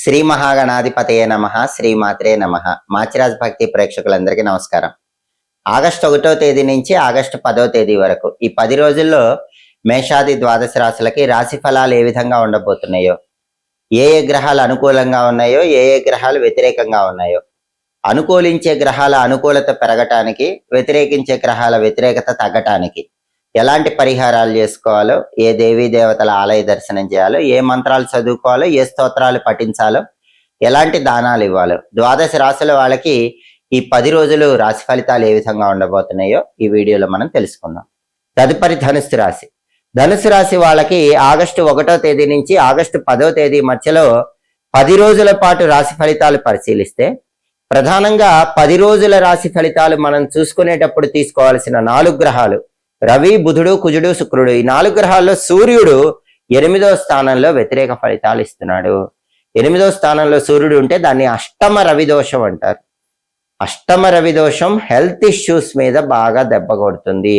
శ్రీ మహాగణాధిపతయే నమః. శ్రీమాత్రే నమః. మాచిరాజ్ భక్తి ప్రేక్షకులందరికీ నమస్కారం. ఆగస్టు 1వ తేదీ నుంచి ఆగస్టు 10వ తేదీ వరకు ఈ 10 రోజుల్లో మేషాది ద్వాదశ రాశులకి రాశి ఫలాలు ఏ విధంగా ఉండబోతున్నాయో, ఏ గ్రహాలు అనుకూలంగా ఉన్నాయో, ఏ గ్రహాలు వ్యతిరేకంగా ఉన్నాయో, అనుకూలించే గ్రహాల అనుకూలత పెరగటానికి, వ్యతిరేకించే గ్రహాల వ్యతిరేకత తగ్గటానికి ఎలాంటి పరిహారాలు చేసుకోవాలో, ఏ దేవీ దేవతల ఆలయ దర్శనం చేయాలో, ఏ మంత్రాలు చదువుకోవాలో, ఏ స్తోత్రాలు పఠించాలో, ఎలాంటి దానాలు ఇవ్వాలో, ద్వాదశ రాశుల వాళ్ళకి ఈ 10 రోజులు రాశి ఫలితాలు ఏ విధంగా ఉండబోతున్నాయో ఈ వీడియోలో మనం తెలుసుకుందాం. తదుపరి ధనుస్సు రాశి. ధనుస్సు రాశి వాళ్ళకి ఆగస్టు 1వ తేదీ నుంచి ఆగస్టు 10వ తేదీ మధ్యలో 10 రోజుల పాటు రాశి ఫలితాలు పరిశీలిస్తే, ప్రధానంగా 10 రోజుల రాశి ఫలితాలు మనం చూసుకునేటప్పుడు తీసుకోవాల్సిన 4 గ్రహాలు రవి, బుధుడు, కుజుడు, శుక్రుడు. ఈ 4 గ్రహాల్లో సూర్యుడు 8వ స్థానంలో వ్యతిరేక ఫలితాలు ఇస్తున్నాడు. 8వ స్థానంలో సూర్యుడు ఉంటే దాన్ని అష్టమ రవి దోషం అంటారు. అష్టమ రవి దోషం హెల్త్ ఇష్యూస్ మీద బాగా దెబ్బ కొడుతుంది.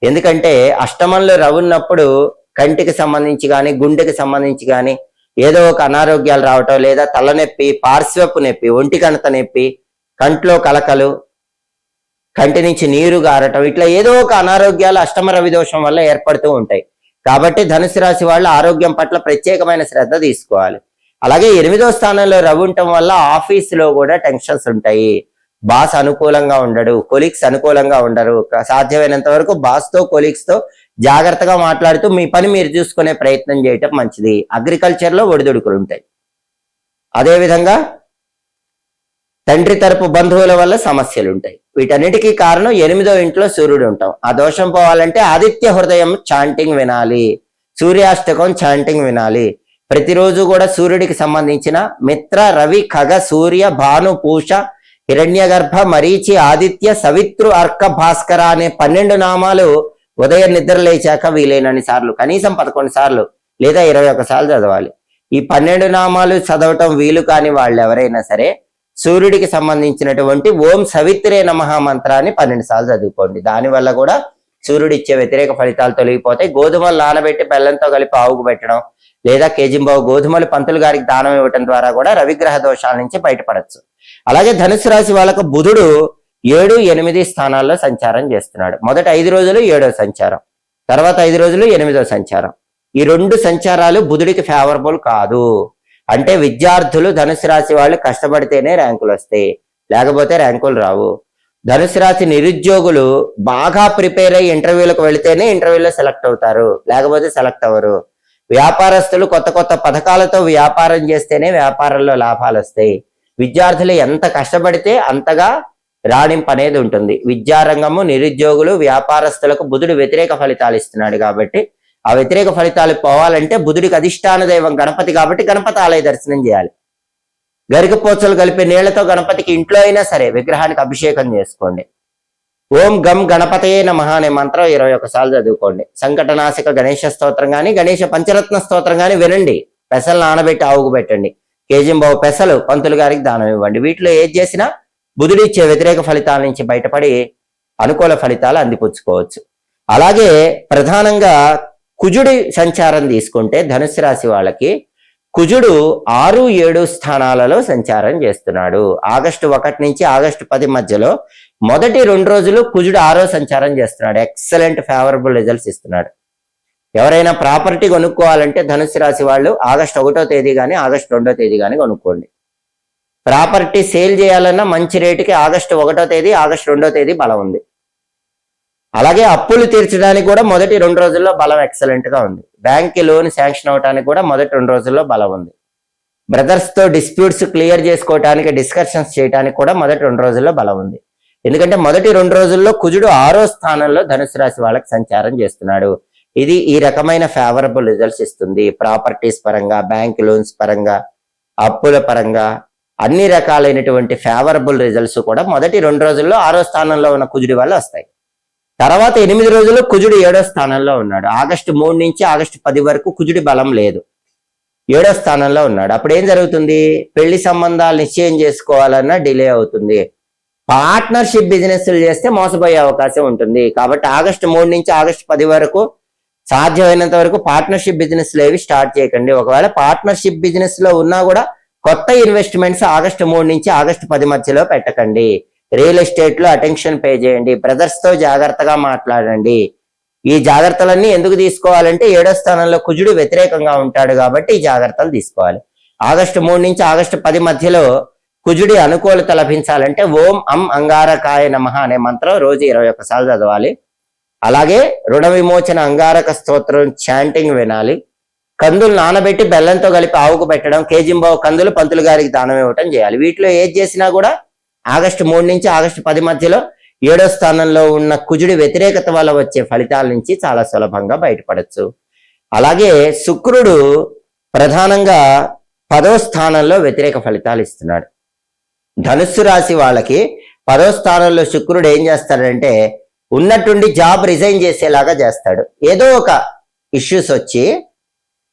ఎందుకంటే అష్టమంలో రవి ఉన్నప్పుడు కంటికి సంబంధించి కానీ, గుండెకి సంబంధించి కానీ ఏదో ఒక అనారోగ్యాలు రావటం, లేదా తలనొప్పి, పార్శ్వపు నొప్పి, ఒంటికణత నొప్పి, కంట్లో కలకలు, కంటి నుంచి నీరు గారటం, ఇట్లా ఏదో ఒక అనారోగ్యాలు అష్టమ రవి దోషం వల్ల ఏర్పడుతూ ఉంటాయి. కాబట్టి ధనుసు రాశి వాళ్ళు ఆరోగ్యం పట్ల ప్రత్యేకమైన శ్రద్ధ తీసుకోవాలి. అలాగే 8వ స్థానంలో రవి ఉండటం వల్ల ఆఫీసులో కూడా టెన్షన్స్ ఉంటాయి. బాస్ అనుకూలంగా ఉండడు, కొలీగ్స్ అనుకూలంగా ఉండరు. సాధ్యమైనంత వరకు బాస్ తో, కొలీగ్స్ తో జాగ్రత్తగా మాట్లాడుతూ మీ పని మీరు చూసుకునే ప్రయత్నం చేయటం మంచిది. అగ్రికల్చర్ లో ఒడిదుడుకులు ఉంటాయి. అదేవిధంగా తండ్రి తరపు బంధువుల వల్ల సమస్యలు ఉంటాయి. వీటన్నిటికీ కారణం 8వ ఇంట్లో సూర్యుడు ఉంటాం. ఆ దోషం పోవాలంటే ఆదిత్య హృదయం చాంటింగ్ వినాలి, సూర్యాష్టకం చాంటింగ్ వినాలి. ప్రతిరోజు కూడా సూర్యుడికి సంబంధించిన మిత్ర, రవి, ఖగ, సూర్య, భాను, పూష, హిరణ్యగర్భ, మరీచి, ఆదిత్య, సవిత్రు, అర్క, భాస్కర అనే 12 నామాలు ఉదయం నిద్ర లేచాక వీలైనన్ని సార్లు, కనీసం 11 సార్లు లేదా 21 సార్లు చదవాలి. ఈ 12 నామాలు చదవటం వీలు కాని వాళ్ళు ఎవరైనా సరే సూర్యుడికి సంబంధించినటువంటి ఓం సవిత్రే నమః మంత్రాన్ని 12 సార్లు చదువుకోండి. దానివల్ల కూడా సూర్యుడు ఇచ్చే వ్యతిరేక ఫలితాలు తొలగిపోతాయి. గోధుమలు నానబెట్టి బెల్లంతో కలిపి ఆవుకు పెట్టడం, లేదా కేజింబావు గోధుమలు పంతులు గారికి దానం ఇవ్వటం ద్వారా కూడా రవిగ్రహ దోషాల నుంచి బయటపడచ్చు. అలాగే ధనుసు రాశి వాళ్ళకు బుధుడు 7, 8 స్థానాల్లో సంచారం చేస్తున్నాడు. మొదటి 5 రోజులు 7వ సంచారం, తర్వాత 5 రోజులు 8వ సంచారం. ఈ 2 సంచారాలు బుధుడికి ఫేవరబుల్ కాదు. అంటే విద్యార్థులు, ధనుసు రాశి వాళ్ళు కష్టపడితేనే ర్యాంకులు వస్తాయి, లేకపోతే ర్యాంకులు రావు. ధనుసు రాశి నిరుద్యోగులు బాగా ప్రిపేర్ అయ్యి ఇంటర్వ్యూలకు వెళితేనే ఇంటర్వ్యూలో సెలెక్ట్ అవుతారు, లేకపోతే సెలెక్ట్ అవ్వరు. వ్యాపారస్తులు కొత్త కొత్త పథకాలతో వ్యాపారం చేస్తేనే వ్యాపారంలో లాభాలు వస్తాయి. విద్యార్థులు ఎంత కష్టపడితే అంతగా రాణింపు అనేది ఉంటుంది. విద్యారంగము, నిరుద్యోగులు, వ్యాపారస్తులకు బుధుడు వ్యతిరేక ఫలితాలు ఇస్తున్నాడు. కాబట్టి ఆ వ్యతిరేక ఫలితాలు పోవాలంటే బుధుడికి అధిష్టాన దైవం గణపతి కాబట్టి గణపతి ఆలయ దర్శనం చేయాలి. గరికపోచలు కలిపే నీళ్లతో గణపతికి ఇంట్లో అయినా సరే విగ్రహానికి అభిషేకం చేసుకోండి. ఓం గం గణపతయే నమః అనే మంత్రం 21 సార్లు చదువుకోండి. సంకటనాశక గణేష స్తోత్రం కానీ, గణేష పంచరత్న స్తోత్రం కానీ వినండి. పెసలు నానబెట్టి ఆవుకు పెట్టండి. కేజింబావు పెసలు పంతులు గారికి దానం ఇవ్వండి. వీటిలో ఏది చేసినా బుధుడు ఇచ్చే వ్యతిరేక ఫలితాల నుంచి బయటపడి అనుకూల ఫలితాలు అందిపుచ్చుకోవచ్చు. అలాగే ప్రధానంగా కుజుడి సంచారం తీసుకుంటే ధనుసు రాశి వాళ్ళకి కుజుడు 6, 7 స్థానాలలో సంచారం చేస్తున్నాడు. ఆగస్టు 1 నుంచి ఆగస్టు 10 మధ్యలో మొదటి 2 రోజులు కుజుడు 6వ సంచారం చేస్తున్నాడు. ఎక్సలెంట్ ఫేవరబుల్ రిజల్ట్స్ ఇస్తున్నాడు. ఎవరైనా ప్రాపర్టీ కొనుక్కోవాలంటే ధనుసు రాశి వాళ్ళు ఆగస్టు 1వ తేదీ కానీ ఆగస్టు 2వ తేదీ కానీ కొనుక్కోండి. ప్రాపర్టీ సేల్ చేయాలన్నా మంచి రేటుకి ఆగస్టు 1వ తేదీ ఆగస్టు 2వ తేదీ బలం ఉంది. అలాగే అప్పులు తీర్చడానికి కూడా మొదటి 2 రోజుల్లో బలం ఎక్సలెంట్ గా ఉంది. బ్యాంక్ లోన్ శాంక్షన్ అవడానికి కూడా మొదటి 2 రోజుల్లో బలం ఉంది. బ్రదర్స్ తో డిస్ప్యూట్స్ క్లియర్ చేసుకోవడానికి, డిస్కషన్స్ చేయడానికి కూడా మొదటి 2 రోజుల్లో బలం ఉంది. ఎందుకంటే మొదటి 2 రోజుల్లో కుజుడు 6వ స్థానంలో ధనుసు రాశి వాళ్ళకి సంచారం చేస్తున్నాడు. ఇది ఈ రకమైన ఫేవరబుల్ రిజల్ట్స్ ఇస్తుంది. ప్రాపర్టీస్ పరంగా, బ్యాంక్ లోన్స్ పరంగా, అప్పుల పరంగా అన్ని రకాలైనటువంటి ఫేవరబుల్ రిజల్ట్స్ కూడా మొదటి 2 రోజుల్లో 6వ స్థానంలో ఉన్న కుజుడి వల్ల వస్తాయి. తర్వాత 8 రోజులు కుజుడు 7వ స్థానంలో ఉన్నాడు. ఆగస్టు 3 నుంచి ఆగస్టు 10 వరకు కుజుడి బలం లేదు, 7వ స్థానంలో ఉన్నాడు. అప్పుడు ఏం జరుగుతుంది? పెళ్లి సంబంధాలు నిశ్చయం చేసుకోవాలన్నా డిలే అవుతుంది. పార్ట్నర్షిప్ బిజినెస్లు చేస్తే మోసపోయే అవకాశం ఉంటుంది. కాబట్టి ఆగస్టు 3 నుంచి ఆగస్టు 10 వరకు సాధ్యమైనంత వరకు పార్ట్నర్షిప్ బిజినెస్ ఏవి స్టార్ట్ చేయకండి. ఒకవేళ పార్ట్నర్షిప్ బిజినెస్ లో ఉన్నా కూడా కొత్త ఇన్వెస్ట్మెంట్స్ ఆగస్టు 3 నుంచి ఆగస్టు 10 మధ్యలో పెట్టకండి. రియల్ ఎస్టేట్ లో అటెన్షన్ పే చేయండి. బ్రదర్స్ తో జాగ్రత్తగా మాట్లాడండి. ఈ జాగ్రత్తలన్నీ ఎందుకు తీసుకోవాలంటే 7వ స్థానంలో కుజుడు వ్యతిరేకంగా ఉంటాడు కాబట్టి ఈ జాగ్రత్తలు తీసుకోవాలి. ఆగస్టు 3 నుంచి ఆగస్టు 10 మధ్యలో కుజుడి అనుకూలత లభించాలంటే ఓం అం అంగారకాయ నమః అనే మంత్రం రోజు 21 సార్లు చదవాలి. అలాగే రుణ విమోచన అంగారక స్తోత్రం చాంటింగ్ వినాలి. కందులు నానబెట్టి బెల్లంతో కలిపి ఆవుకు పెట్టడం, కేజింబావు కందులు పంతులు గారికి దానం ఇవ్వటం చేయాలి. వీటిలో ఏది చేసినా కూడా ఆగస్టు 3 నుంచి ఆగస్టు 10 మధ్యలో 7వ స్థానంలో ఉన్న కుజుడి వ్యతిరేకత వల్ల వచ్చే ఫలితాల నుంచి చాలా సులభంగా బయటపడచ్చు. అలాగే శుక్రుడు ప్రధానంగా 10వ స్థానంలో వ్యతిరేక ఫలితాలు ఇస్తున్నాడు. ధనుస్సు రాశి వాళ్ళకి 10వ స్థానంలో శుక్రుడు ఏం చేస్తాడంటే ఉన్నట్టుండి జాబ్ రిజైన్ చేసేలాగా చేస్తాడు. ఏదో ఒక ఇష్యూస్ వచ్చి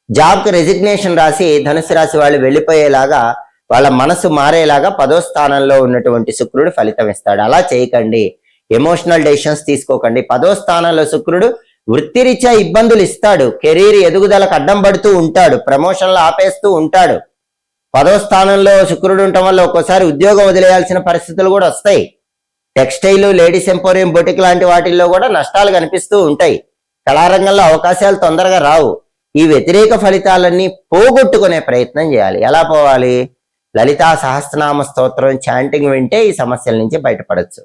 జాబ్కి రెసిగ్నేషన్ రాసి ధనుసు రాశి వాళ్ళు వెళ్ళిపోయేలాగా, వాళ్ళ మనసు మారేలాగా 10వ స్థానంలో ఉన్నటువంటి శుక్రుడు ఫలితం ఇస్తాడు. అలా చేయకండి. ఎమోషనల్ డెసిషన్స్ తీసుకోకండి. 10వ స్థానంలో శుక్రుడు వృత్తిరీత్యా ఇబ్బందులు ఇస్తాడు. కెరీర్ ఎదుగుదలకు అడ్డం పడుతూ ఉంటాడు. ప్రమోషన్లు ఆపేస్తూ ఉంటాడు. 10వ స్థానంలో శుక్రుడు ఉండటం వల్ల ఒక్కోసారి ఉద్యోగం వదిలేయాల్సిన పరిస్థితులు కూడా వస్తాయి. టెక్స్టైల్, లేడీస్ ఎంపోరియం, బొటిక్ లాంటి వాటిల్లో కూడా నష్టాలు కనిపిస్తూ ఉంటాయి. కళారంగంలో అవకాశాలు తొందరగా రావు. ఈ వ్యతిరేక ఫలితాలన్నీ పోగొట్టుకునే ప్రయత్నం చేయాలి. ఎలా పోవాలి? లలితా సహస్రనామ స్తోత్రం చాంటింగ్ వింటే ఈ సమస్యల నుంచి బయటపడచ్చు.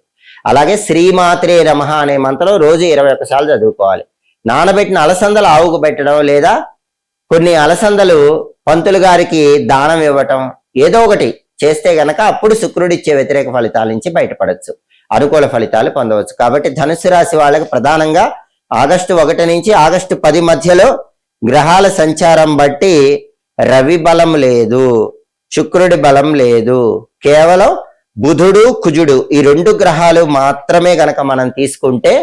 అలాగే శ్రీమాత్రే నమః అనే మంత్రం రోజు 21 సార్లు చదువుకోవాలి. నానబెట్టిన అలసందలు ఆవుకు పెట్టడం, లేదా కొన్ని అలసందలు పంతులు గారికి దానం ఇవ్వటం, ఏదో ఒకటి చేస్తే గనక అప్పుడు శుక్రుడిచ్చే వ్యతిరేక ఫలితాల నుంచి బయటపడచ్చు. అనుకూల ఫలితాలు పొందవచ్చు. కాబట్టి ధనుసు రాశి వాళ్ళకి ప్రధానంగా ఆగస్టు 1 నుంచి ఆగస్టు 10 మధ్యలో గ్రహాల సంచారం బట్టి రవి బలం లేదు, శుక్రుడి బలం లేదు. కేవలం బుధుడు, కుజుడు ఈ 2 గ్రహాలు మాత్రమే గనక మనం తీసుకుంటే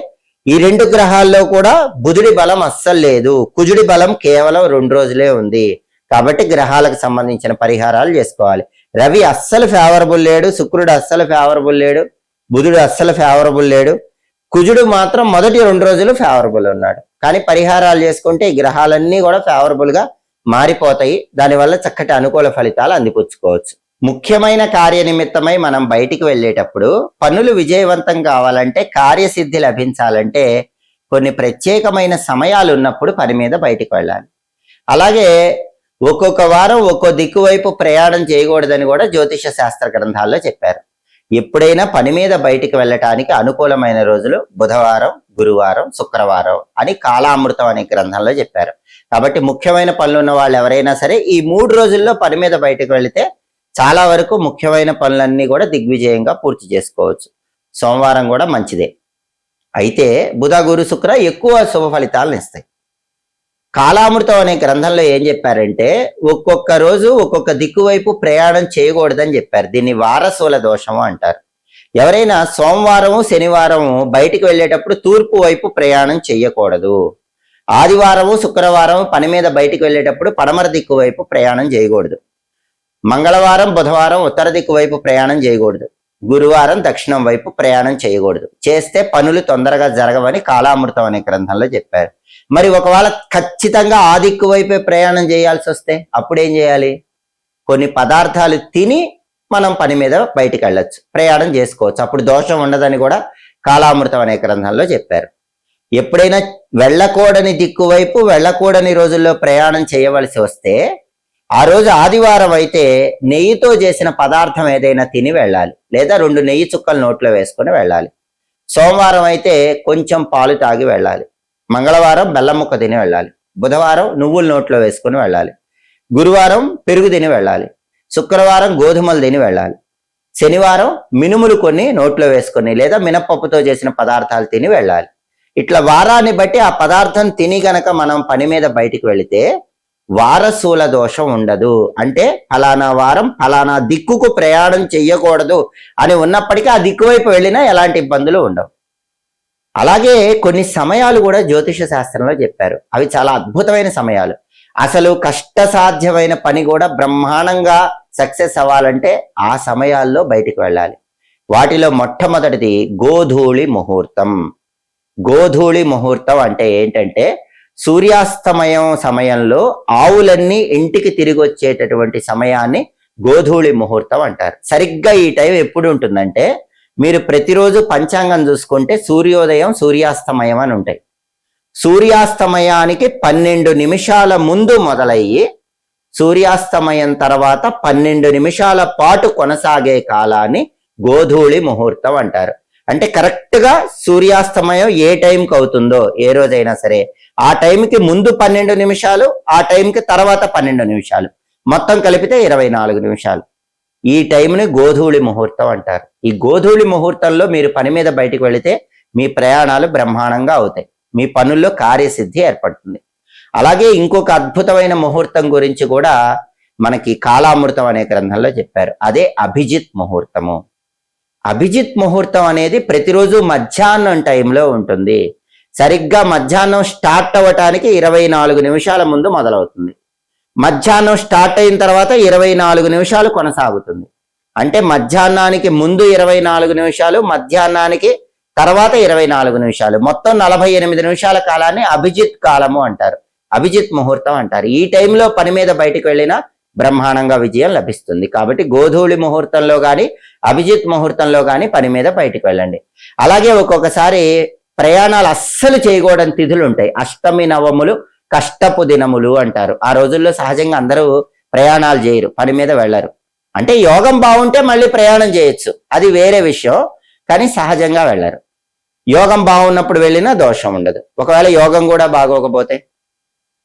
ఈ 2 గ్రహాల్లో కూడా బుధుడి బలం అస్సలు లేదు. కుజుడి బలం కేవలం 2 రోజులే ఉంది. కాబట్టి గ్రహాలకు సంబంధించిన పరిహారాలు చేసుకోవాలి. రవి అస్సలు ఫేవరబుల్ లేడు, శుక్రుడు అస్సలు ఫేవరబుల్ లేడు, బుధుడు అస్సలు ఫేవరబుల్ లేడు. కుజుడు మాత్రం మొదటి 2 రోజులు ఫేవరబుల్ ఉన్నాడు. కానీ పరిహారాలు చేసుకుంటే ఈ గ్రహాలన్నీ కూడా ఫేవరబుల్ గా మారిపోతాయి. దానివల్ల చక్కటి అనుకూల ఫలితాలు అందిపుచ్చుకోవచ్చు. ముఖ్యమైన కార్యనిమిత్తమై మనం బయటికి వెళ్ళేటప్పుడు పనులు విజయవంతం కావాలంటే, కార్యసిద్ధి లభించాలంటే కొన్ని ప్రత్యేకమైన సమయాలు ఉన్నప్పుడు పని మీద బయటికి వెళ్ళాలి. అలాగే ఒక్కొక్క వారం ఒక్కో దిక్కు వైపు ప్రయాణం చేయకూడదని కూడా జ్యోతిష శాస్త్ర గ్రంథాల్లో చెప్పారు. ఎప్పుడైనా పని మీద బయటికి వెళ్ళటానికి అనుకూలమైన రోజులు బుధవారం, గురువారం, శుక్రవారం అని కాలామృతం అనే గ్రంథంలో చెప్పారు. కాబట్టి ముఖ్యమైన పనులు ఉన్న వాళ్ళు ఎవరైనా సరే ఈ 3 రోజుల్లో పని మీద బయటకు వెళితే చాలా వరకు ముఖ్యమైన పనులన్నీ కూడా దిగ్విజయంగా పూర్తి చేసుకోవచ్చు. సోమవారం కూడా మంచిదే. అయితే బుధ, గురు, శుక్ర ఎక్కువ శుభ ఫలితాలను ఇస్తాయి. కాలామృతం అనే గ్రంథంలో ఏం చెప్పారంటే ఒక్కొక్క రోజు ఒక్కొక్క దిక్కు వైపు ప్రయాణం చేయకూడదని చెప్పారు. దీన్ని వారసుల దోషము అంటారు. ఎవరైనా సోమవారము, శనివారము బయటికి వెళ్ళేటప్పుడు తూర్పు వైపు ప్రయాణం చేయకూడదు. ఆదివారము, శుక్రవారం పని మీద బయటికి వెళ్ళేటప్పుడు పడమర దిక్కు వైపు ప్రయాణం చేయకూడదు. మంగళవారం, బుధవారం ఉత్తర దిక్కు వైపు ప్రయాణం చేయకూడదు. గురువారం దక్షిణం వైపు ప్రయాణం చేయకూడదు. చేస్తే పనులు తొందరగా జరగవని కాలామృతం అనే గ్రంథంలో చెప్పారు. మరి ఒకవేళ ఖచ్చితంగా ఆ దిక్కు వైపే ప్రయాణం చేయాల్సి వస్తే అప్పుడు ఏం చేయాలి? కొన్ని పదార్థాలు తిని మనం పని మీద బయటికి వెళ్ళొచ్చు, ప్రయాణం చేసుకోవచ్చు. అప్పుడు దోషం ఉండదని కూడా కాలామృతం అనే గ్రంథంలో చెప్పారు. ఎప్పుడైనా వెళ్ళకూడని దిక్కు వైపు వెళ్ళకూడని రోజుల్లో ప్రయాణం చేయవలసి వస్తే ఆ రోజు ఆదివారం అయితే నెయ్యితో చేసిన పదార్థం ఏదైనా తిని వెళ్ళాలి, లేదా 2 నెయ్యి చుక్కలు నోట్లో వేసుకొని వెళ్ళాలి. సోమవారం అయితే కొంచెం పాలు తాగి వెళ్ళాలి. మంగళవారం బెల్లం ముక్క తిని వెళ్ళాలి. బుధవారం నువ్వులు నోట్లో వేసుకుని వెళ్ళాలి. గురువారం పెరుగు తిని వెళ్ళాలి. శుక్రవారం గోధుమలు తిని వెళ్ళాలి. శనివారం మినుములు కొన్ని నోట్లో వేసుకొని లేదా మినపప్పుతో చేసిన పదార్థాలు తిని వెళ్ళాలి. ఇట్లా వారాన్ని బట్టి ఆ పదార్థం తిని గనక మనం పని మీద బయటికి వెళితే వారసుల దోషం ఉండదు. అంటే ఫలానా వారం ఫలానా దిక్కుకు ప్రయాణం చెయ్యకూడదు అని ఉన్నప్పటికీ ఆ దిక్కు వైపు వెళ్ళినా ఎలాంటి ఇబ్బందులు ఉండవు. అలాగే కొన్ని సమయాలు కూడా జ్యోతిష శాస్త్రంలో చెప్పారు. అవి చాలా అద్భుతమైన సమయాలు. అసలు కష్టసాధ్యమైన పని కూడా బ్రహ్మాండంగా సక్సెస్ అవ్వాలంటే ఆ సమయాల్లో బయటికి వెళ్ళాలి. వాటిలో మొట్టమొదటిది గోధూళి ముహూర్తం. గోధూళి ముహూర్తం అంటే ఏంటంటే సూర్యాస్తమయం సమయంలో ఆవులన్నీ ఇంటికి తిరిగి వచ్చేటటువంటి సమయాన్ని గోధూళి ముహూర్తం అంటారు. సరిగ్గా ఈ టైం ఎప్పుడు ఉంటుందంటే మీరు ప్రతిరోజు పంచాంగం చూసుకుంటే సూర్యోదయం సూర్యాస్తమయం అని ఉంటాయి. సూర్యాస్తమయానికి 12 నిమిషాల ముందు మొదలయ్యి సూర్యాస్తమయం తర్వాత 12 నిమిషాల పాటు కొనసాగే కాలాన్ని గోధూళి ముహూర్తం అంటారు. అంటే కరెక్ట్ గా సూర్యాస్తమయం ఏ టైంకి అవుతుందో ఏ రోజైనా సరే ఆ టైంకి ముందు 12 నిమిషాలు, ఆ టైంకి తర్వాత 12 నిమిషాలు, మొత్తం కలిపితే 24 నిమిషాలు. ఈ టైంని గోధూళి ముహూర్తం అంటారు. ఈ గోధూళి ముహూర్తంలో మీరు పని మీద బయటికి వెళితే మీ ప్రయాణాలు బ్రహ్మాండంగా అవుతాయి, మీ పనుల్లో కార్యసిద్ధి ఏర్పడుతుంది. అలాగే ఇంకొక అద్భుతమైన ముహూర్తం గురించి కూడా మనకి కాలామృతం అనే గ్రంథంలో చెప్పారు. అదే అభిజిత్ ముహూర్తము. అభిజిత్ ముహూర్తం అనేది ప్రతిరోజు మధ్యాహ్నం టైంలో ఉంటుంది. సరిగ్గా మధ్యాహ్నం స్టార్ట్ అవ్వటానికి 24 నిమిషాల ముందు మొదలవుతుంది. మధ్యాహ్నం స్టార్ట్ అయిన తర్వాత 24 నిమిషాలు కొనసాగుతుంది. అంటే మధ్యాహ్నానికి ముందు 24 నిమిషాలు, మధ్యాహ్నానికి తర్వాత 24 నిమిషాలు, మొత్తం 48 నిమిషాల కాలాన్ని అభిజిత్ కాలము అంటారు, అభిజిత్ ముహూర్తం అంటారు. ఈ టైంలో పని మీద బయటికి వెళ్ళినా బ్రహ్మాండంగా విజయం లభిస్తుంది. కాబట్టి గోధూళి ముహూర్తంలో కానీ అభిజిత్ ముహూర్తంలో కానీ పని మీద బయటికి వెళ్ళండి. అలాగే ఒక్కొక్కసారి ప్రయాణాలు అస్సలు చేయకూడని తిథులు ఉంటాయి. అష్టమి నవములు కష్టపు దినములు అంటారు. ఆ రోజుల్లో సహజంగా అందరూ ప్రయాణాలు చేయరు, పని మీద వెళ్ళరు. అంటే యోగం బాగుంటే మళ్ళీ ప్రయాణం చేయొచ్చు, అది వేరే విషయం. కానీ సహజంగా వెళ్ళరు. యోగం బాగున్నప్పుడు వెళ్ళినా దోషం ఉండదు. ఒకవేళ యోగం కూడా బాగోకపోతే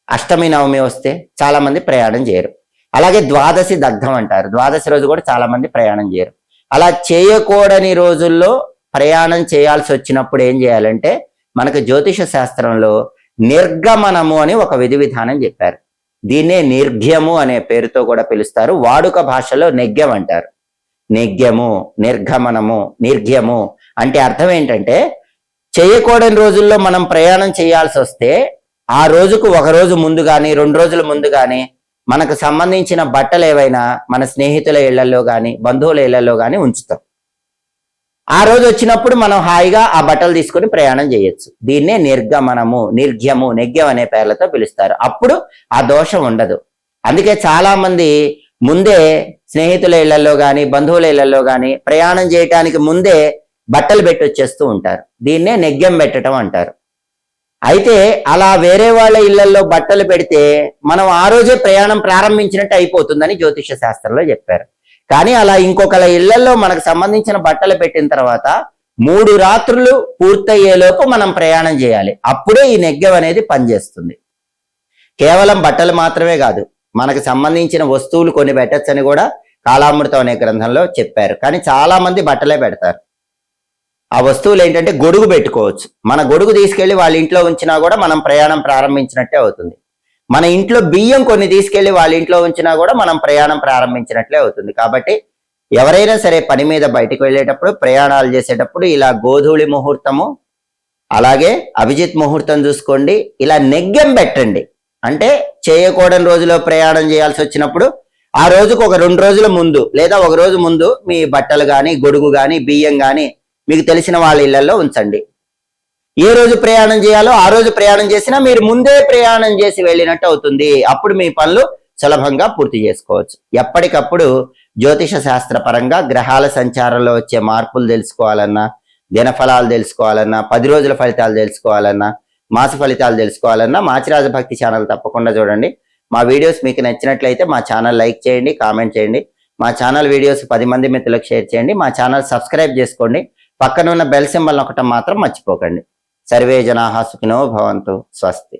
అష్టమి నవమి వస్తే చాలా మంది ప్రయాణం చేయరు. అలాగే ద్వాదశి దగ్ధం అంటారు. ద్వాదశి రోజు కూడా చాలా మంది ప్రయాణం చేయరు. అలా చేయకూడని రోజుల్లో ప్రయాణం చేయాల్సి వచ్చినప్పుడు ఏం చేయాలంటే మనకు జ్యోతిష శాస్త్రంలో నిర్గమనము అని ఒక విధి విధానం చెప్పారు. దీన్నే నిర్ఘ్యము అనే పేరుతో కూడా పిలుస్తారు. వాడుక భాషలో నెగ్యం అంటారు. నెగ్యము, నిర్గమనము, నిర్ఘ్యము అంటే అర్థం ఏంటంటే చేయకూడని రోజుల్లో మనం ప్రయాణం చేయాల్సి వస్తే ఆ రోజుకు ఒక రోజు ముందు కానీ 2 రోజుల ముందు కానీ మనకు సంబంధించిన బట్టలు ఏవైనా మన స్నేహితుల ఇళ్లలో కానీ బంధువుల ఇళ్లలో కానీ ఉంచుతాం. ఆ రోజు వచ్చినప్పుడు మనం హాయిగా ఆ బట్టలు తీసుకొని ప్రయాణం చేయొచ్చు. దీన్నే నిర్గమనము, నిర్ఘ్యము, నెగ్యం అనే పేర్లతో పిలుస్తారు. అప్పుడు ఆ దోషం ఉండదు. అందుకే చాలా మంది ముందే స్నేహితుల ఇళ్లలో కానీ బంధువుల ఇళ్లలో కానీ ప్రయాణం చేయటానికి ముందే బట్టలు పెట్టి వచ్చేస్తూ ఉంటారు. దీన్నే నెగ్యం పెట్టడం అంటారు. అయితే అలా వేరే వాళ్ళ ఇళ్లలో బట్టలు పెడితే మనం ఆ రోజే ప్రయాణం ప్రారంభించినట్టు అయిపోతుందని జ్యోతిష శాస్త్రంలో చెప్పారు. కానీ అలా ఇంకొకళ్ళ ఇళ్లలో మనకు సంబంధించిన బట్టలు పెట్టిన తర్వాత 3 రాత్రులు పూర్తయ్యేలోపు మనం ప్రయాణం చేయాలి. అప్పుడే ఈ నెగ్గం అనేది పనిచేస్తుంది. కేవలం బట్టలు మాత్రమే కాదు, మనకు సంబంధించిన వస్తువులు కొన్ని పెట్టచ్చని కూడా కాలామృతం అనే గ్రంథంలో చెప్పారు. కానీ చాలా మంది బట్టలే పెడతారు. ఆ వస్తువులు ఏంటంటే గొడుగు పెట్టుకోవచ్చు. మన గొడుగు తీసుకెళ్లి వాళ్ళ ఇంట్లో ఉంచినా కూడా మనం ప్రయాణం ప్రారంభించినట్టే అవుతుంది. మన ఇంట్లో బియ్యం కొన్ని తీసుకెళ్లి వాళ్ళ ఇంట్లో ఉంచినా కూడా మనం ప్రయాణం ప్రారంభించినట్లే అవుతుంది. కాబట్టి ఎవరైనా సరే పని మీద బయటకు వెళ్ళేటప్పుడు, ప్రయాణాలు చేసేటప్పుడు ఇలా గోధూళి ముహూర్తము అలాగే అభిజిత్ ముహూర్తం చూసుకోండి. ఇలా నెగ్గం పెట్టండి. అంటే చేయకూడని రోజులో ప్రయాణం చేయాల్సి వచ్చినప్పుడు ఆ రోజుకు ఒక 2 రోజుల ముందు లేదా ఒక రోజు ముందు మీ బట్టలు కానీ గొడుగు కానీ బియ్యం కానీ మీకు తెలిసిన వాళ్ళ ఇళ్లలో ఉంచండి. ఏ రోజు ప్రయాణం చేయాలో ఆ రోజు ప్రయాణం చేసినా మీరు ముందే ప్రయాణం చేసి వెళ్ళినట్టు అవుతుంది. అప్పుడు మీ పనులు సులభంగా పూర్తి చేసుకోవచ్చు. ఎప్పటికప్పుడు జ్యోతిష శాస్త్ర పరంగా గ్రహాల సంచారంలో వచ్చే మార్పులు తెలుసుకోవాలన్నా, దినఫలాలు తెలుసుకోవాలన్నా, 10 రోజుల ఫలితాలు తెలుసుకోవాలన్నా, మాస ఫలితాలు తెలుసుకోవాలన్నా మాచిరాజ భక్తి ఛానల్ తప్పకుండా చూడండి. మా వీడియోస్ మీకు నచ్చినట్లయితే మా ఛానల్ లైక్ చేయండి, కామెంట్ చేయండి. మా ఛానల్ వీడియోస్ 10 మంది మిత్రులకు షేర్ చేయండి. మా ఛానల్ సబ్స్క్రైబ్ చేసుకోండి. పక్కన ఉన్న బెల్ సింబల్ నొక్కటం మాత్రం మర్చిపోకండి. సర్వే జనాః సుఖినో భవంతు. స్వస్తి.